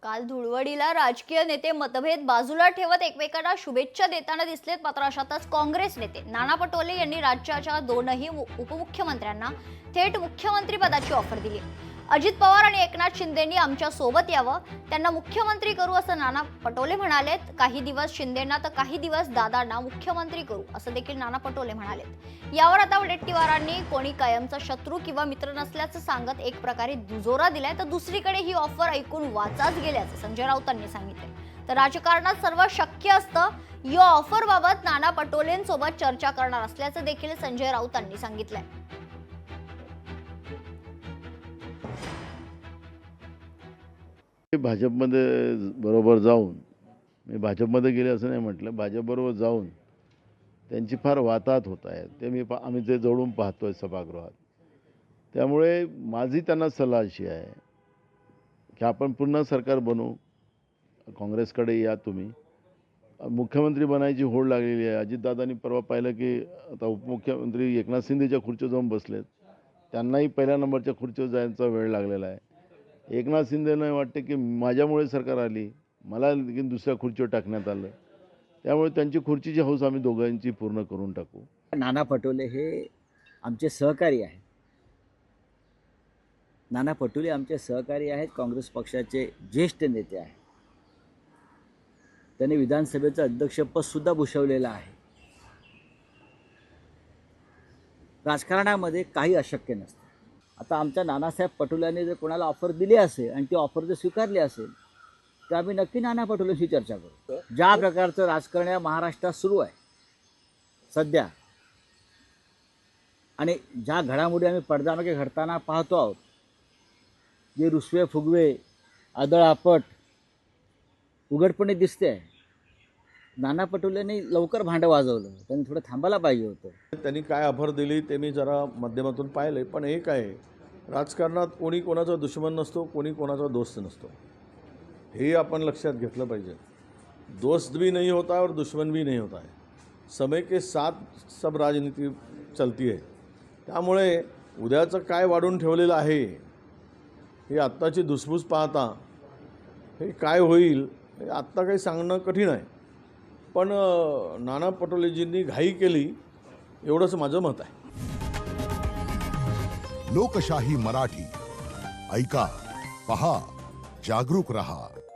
काल धुळवडीला राजकीय नेते मतभेद बाजूला ठेवत एकमेकांना शुभेच्छा देताना दिसलेत। मात्र अशातच काँग्रेस नेते नाना पटोले यांनी राज्याच्या दोनही उपमुख्यमंत्र्यांना थेट मुख्यमंत्री पदाची ऑफर दिली। अजित पवार आणि एकनाथ शिंदेंनी आमच्या सोबत यावं, त्यांना मुख्यमंत्री करू असं नाना पटोले म्हणालेत। काही दिवस शिंदेंना तर काही दिवस दादांना मुख्यमंत्री करू असं देखील नाना पटोले म्हणालेत। यावर आता वडेट्टीवारांनी कोणी कायमचा शत्रू किंवा मित्र नसल्याचं सांगत एक प्रकारे दुजोरा दिलाय, तर दुसरीकडे ही ऑफर ऐकून वाचाच गेल्याचं संजय राऊतांनी सांगितलं। तर राजकारणात सर्व शक्य असतं। या ऑफर बाबत नाना पटोलेंसोबत चर्चा करणार असल्याचं देखील संजय राऊतांनी सांगितलंय। भाजपमध्ये बरोबर जाऊन, मी भाजपमध्ये गेले असं नाही म्हटलं, भाजपबरोबर जाऊन त्यांची फार वाताहत होत आहे। ते आम्ही ते जवळून पाहतोय सभागृहात। त्यामुळे माझी त्यांना सल्ला अशी आहे की आपण पुन्हा सरकार बनवू, काँग्रेसकडे या तुम्ही। मुख्यमंत्री बनायची होड लागलेली आहे। अजितदादांनी परवा पाहिलं की आता उपमुख्यमंत्री एकनाथ शिंदेच्या खुर्चीवर जाऊन बसलेत, त्यांनाही पहिल्या नंबरच्या खुर्चीवर जायचा वेळ लागलेला आहे। एकनाथ शिंदेंना वाटते की माझ्यामुळे सरकार आली, मला दुसऱ्या खुर्चीवर टाकण्यात आलं, त्यामुळे त्यांची खुर्चीची हौस आम्ही दोघांची पूर्ण करून टाकू। नाना पटोले हे आमचे सहकारी आहेत। नाना पटोले आमचे सहकारी आहेत, काँग्रेस पक्षाचे ज्येष्ठ नेते आहेत। त्यांनी विधानसभेचं अध्यक्षपद सुद्धा भूषवलेलं आहे। राजकारणामध्ये काही अशक्य नसतं। आता आमच्या नानासाहेब पटोलेंनी जर कोणाला ऑफर दिली असेल आणि ती ऑफर जर स्वीकारली असेल तर आम्ही नक्की नाना पटोलेंशी चर्चा करू। ज्या प्रकारचं राजकारण या महाराष्ट्रात सुरू आहे सध्या, आणि ज्या घडामोडी आम्ही पडद्यामागे घडताना पाहतो आहोत, जे रुसवे फुगवे आदळआपट उघडपणे दिसते आहे, नाना पटोलेंनी लवकर भांडं वाजवलं, त्यांनी थोडं थांबायला पाहिजे होतं। त्यांनी काय ऑफर दिली ते मी जरा माध्यमातून पाहिले, पण एक आहे, राजकारणात कोणी कोणाचा दुश्मन नसतो, कोणी कोणाचा दोस्त नसतो, हे आपण लक्षात घेतलं पाहिजे। दोस्त भी नहीं होता और दुश्मन भी नहीं होता है, समय के साथ सब राजनीति चलती है। त्यामुळे उद्याचं काय वाढून ठेवलेलं आहे हे आत्ताची धुसफूस पाहता हे काय होईल हे आत्ता काही सांगणं कठीण आहे। पण नाना पटोलेजींनी घाई केली एवढंच माझं मत आहे। लोकशाही मराठी ऐका, पहा, जागरूक रहा।